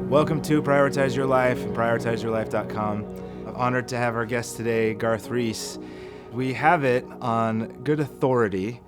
Welcome to Prioritize Your Life and PrioritizeYourLife.com. I'm honored to have our guest today, Garth Reece. We have it on good authority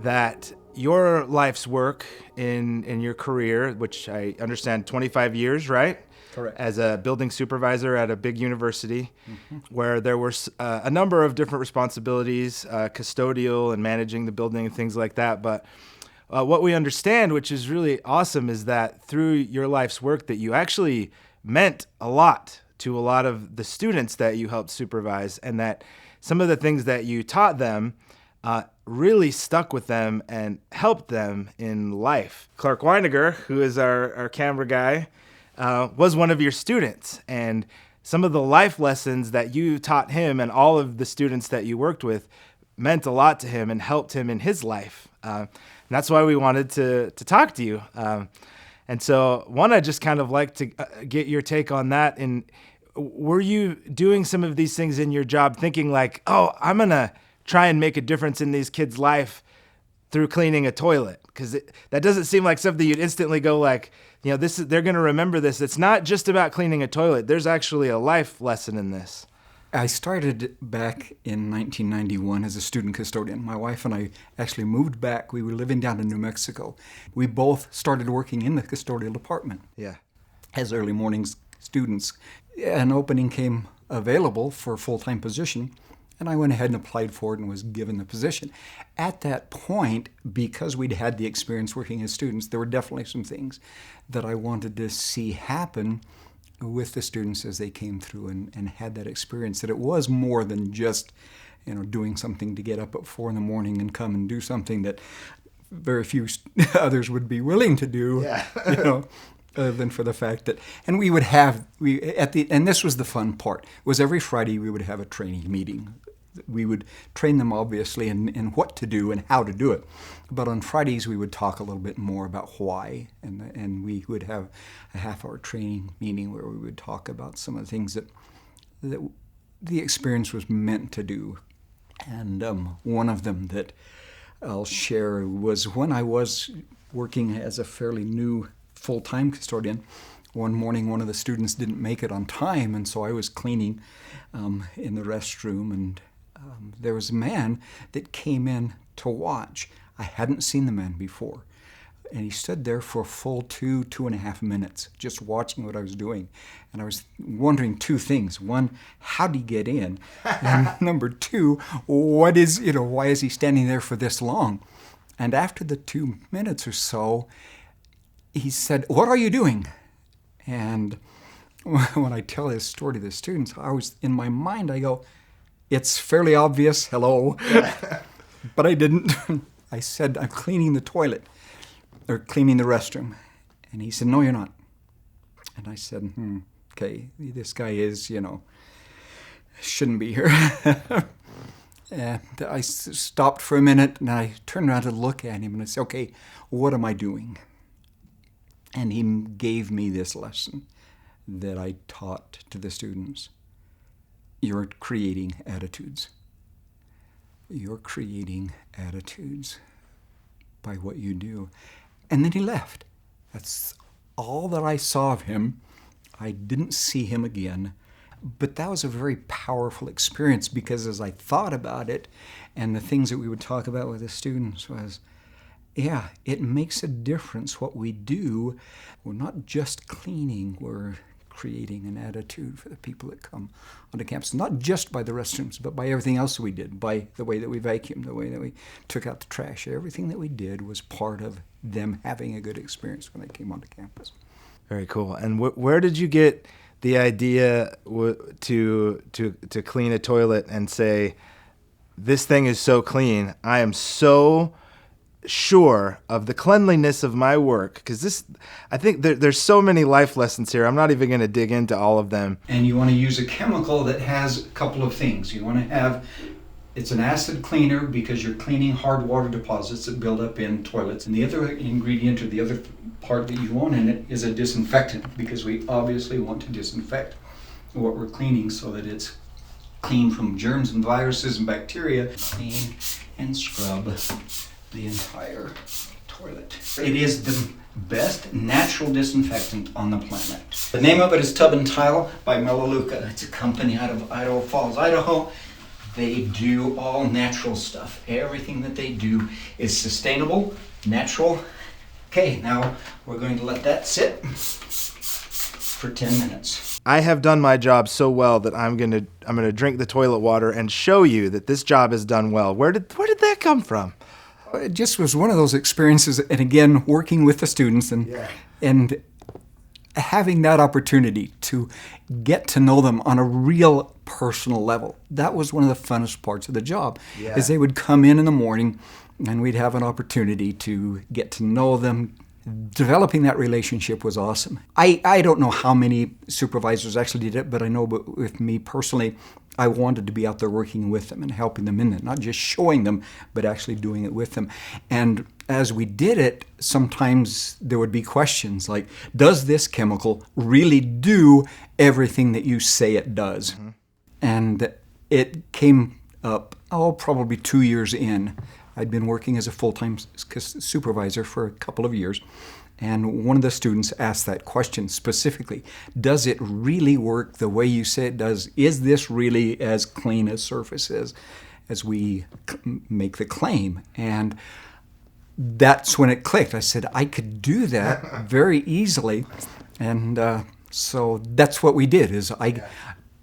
that your life's work in your career, which I understand 25 years, right? Correct. As a building supervisor at a big university, where there were a number of different responsibilities, custodial and managing the building and things like that. But what we understand, which is really awesome, is that through your life's work that you actually meant a lot to a lot of the students that you helped supervise, and that some of the things that you taught them really stuck with them and helped them in life. Clark Weiniger, who is our camera guy, was one of your students, and some of the life lessons that you taught him and all of the students that you worked with meant a lot to him and helped him in his life. And that's why we wanted to talk to you. And so I just kind of like to get your take on that. And were you doing some of these things in your job thinking like, oh, I'm going to try and make a difference in these kids' life through cleaning a toilet? Because that doesn't seem like something you'd instantly go like, you know, they're going to remember this. It's not just about cleaning a toilet. There's actually a life lesson in this. I started back in 1991 as a student custodian. My wife and I actually moved back. We were living down in New Mexico. We both started working in the custodial department. Yeah. As early morning students. An opening came available for a full-time position, and I went ahead and applied for it and was given the position. At that point, because we'd had the experience working as students, there were definitely some things that I wanted to see happen with the students as they came through and had that experience, that it was more than just, doing something to get up at 4 a.m. and come and do something that very few others would be willing to do. Yeah. Other than for the fact that, and we would have, and this was the fun part, was every Friday we would have a training meeting. We would train them obviously in what to do and how to do it. But on Fridays we would talk a little bit more about why, and we would have a half-hour training meeting where we would talk about some of the things that the experience was meant to do. And one of them that I'll share was when I was working as a fairly new full-time custodian. One morning, one of the students didn't make it on time, and so I was cleaning in the restroom, and there was a man that came in to watch. I hadn't seen the man before, and he stood there for a full 2.5 minutes, just watching what I was doing. And I was wondering two things. One, how did he get in? And number two, why is he standing there for this long? And after the 2 minutes or so, he said, "What are you doing?" And when I tell this story to the students, in my mind, I go, it's fairly obvious, hello. But I didn't. I said, "I'm cleaning the toilet, or cleaning the restroom." And he said, "No, you're not." And I said, okay, this guy is, shouldn't be here. And I stopped for a minute, and I turned around to look at him, and I said, "Okay, what am I doing?" And he gave me this lesson that I taught to the students. You're creating attitudes. You're creating attitudes by what you do. And then he left. That's all that I saw of him. I didn't see him again. But that was a very powerful experience, because as I thought about it, and the things that we would talk about with the students was, yeah, it makes a difference what we do. We're not just cleaning, we're creating an attitude for the people that come onto campus, not just by the restrooms, but by everything else we did, by the way that we vacuumed, the way that we took out the trash. Everything that we did was part of them having a good experience when they came onto campus. Very cool. And where did you get the idea to clean a toilet and say, this thing is so clean, I am so sure of the cleanliness of my work? Because I think there's so many life lessons here. I'm not even going to dig into all of them. And you want to use a chemical that has a couple of things. You want to have, it's an acid cleaner because you're cleaning hard water deposits that build up in toilets. And the other ingredient, or the other part that you want in it, is a disinfectant, because we obviously want to disinfect what we're cleaning so that it's clean from germs and viruses and bacteria. Clean and scrub the entire toilet. It is the best natural disinfectant on the planet. The name of it is Tub and Tile by Melaleuca. It's a company out of Idaho Falls, Idaho. They do all natural stuff. Everything that they do is sustainable, natural. Okay, now we're going to let that sit for 10 minutes. I have done my job so well that I'm gonna drink the toilet water and show you that this job is done well. Where did that come from? It just was one of those experiences, and again, working with the students and having that opportunity to get to know them on a real personal level. That was one of the funnest parts of the job, is they would come in the morning and we'd have an opportunity to get to know them. Developing that relationship was awesome. I don't know how many supervisors actually did it, but I know with me personally, I wanted to be out there working with them and helping them in it, not just showing them, but actually doing it with them. And as we did it, sometimes there would be questions like, does this chemical really do everything that you say it does? Mm-hmm. And it came up, probably 2 years in. I'd been working as a full-time supervisor for a couple of years, and one of the students asked that question specifically. Does it really work the way you say it does? Is this really as clean a surface as we make the claim? And that's when it clicked. I said, I could do that very easily. And so that's what we did.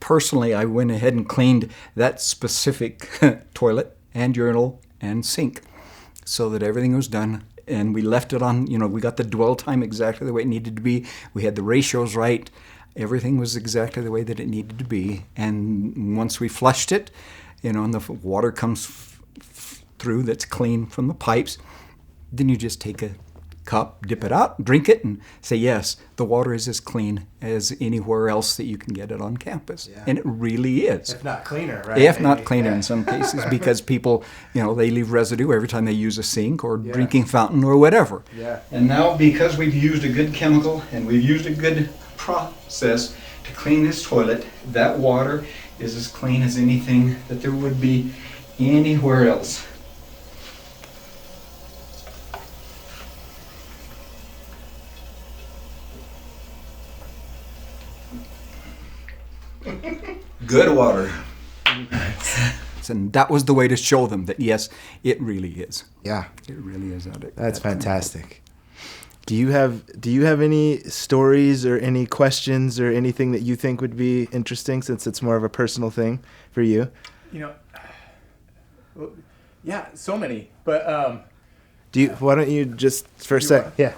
Personally, I went ahead and cleaned that specific toilet and urinal and sink so that everything was done. And we left it on, we got the dwell time exactly the way it needed to be. We had the ratios right. Everything was exactly the way that it needed to be. And once we flushed it, and the water comes through that's clean from the pipes, then you just take a cup, dip it out, drink it, and say, yes, the water is as clean as anywhere else that you can get it on campus. Yeah. And it really is. If not cleaner, right? If not cleaner in some cases, because people, they leave residue every time they use a sink or drinking fountain or whatever. Yeah. And now, because we've used a good chemical and we've used a good process to clean this toilet, that water is as clean as anything that there would be anywhere else. Good water. And that was the way to show them that, yes, it really is. Yeah. It really is. That's fantastic. Do you have any stories or any questions or anything that you think would be interesting, since it's more of a personal thing for you? Yeah, so many. But why don't you just for a sec? Yeah.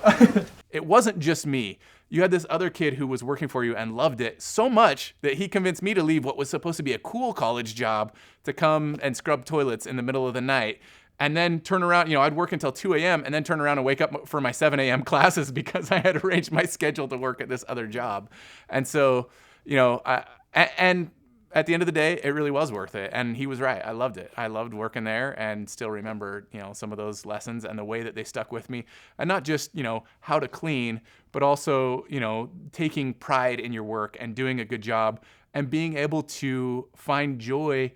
It wasn't just me. You had this other kid who was working for you and loved it so much that he convinced me to leave what was supposed to be a cool college job to come and scrub toilets in the middle of the night, and then turn around. I'd work until 2 a.m. and then turn around and wake up for my 7 a.m. classes because I had arranged my schedule to work at this other job. And so, and at the end of the day, it really was worth it. And he was right. I loved it. I loved working there, and still remember, some of those lessons and the way that they stuck with me. And not just, how to clean, but also, taking pride in your work and doing a good job and being able to find joy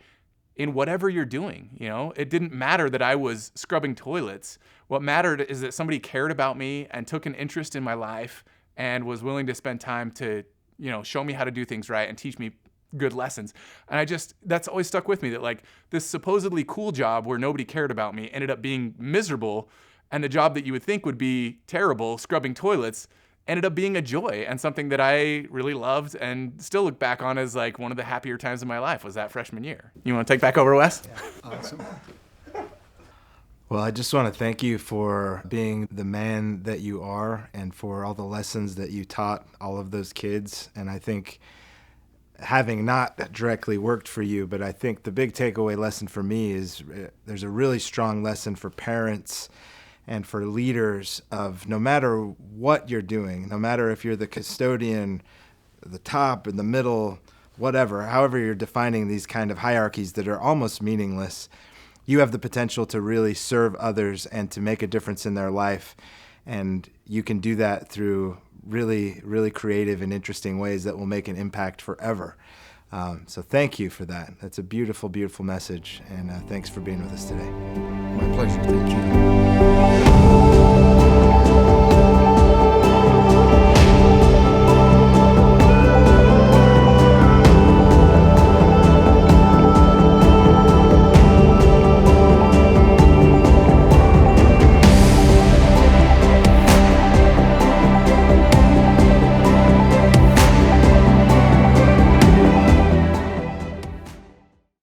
in whatever you're doing. It didn't matter that I was scrubbing toilets. What mattered is that somebody cared about me and took an interest in my life and was willing to spend time to, show me how to do things right and teach me good lessons. And that's always stuck with me, that this supposedly cool job where nobody cared about me ended up being miserable, and the job that you would think would be terrible, scrubbing toilets, ended up being a joy and something that I really loved and still look back on as one of the happier times of my life was that freshman year. You want to take back over, Wes? Yeah. Awesome. Well, I just want to thank you for being the man that you are and for all the lessons that you taught all of those kids. And I think, having not directly worked for you, but I think the big takeaway lesson for me is there's a really strong lesson for parents and for leaders of, no matter what you're doing, no matter if you're the custodian, the top, in the middle, whatever, however you're defining these kind of hierarchies that are almost meaningless, you have the potential to really serve others and to make a difference in their life. And you can do that through really, really creative and interesting ways that will make an impact forever. So thank you for that. That's a beautiful, beautiful message. And thanks for being with us today. My pleasure. Thank you.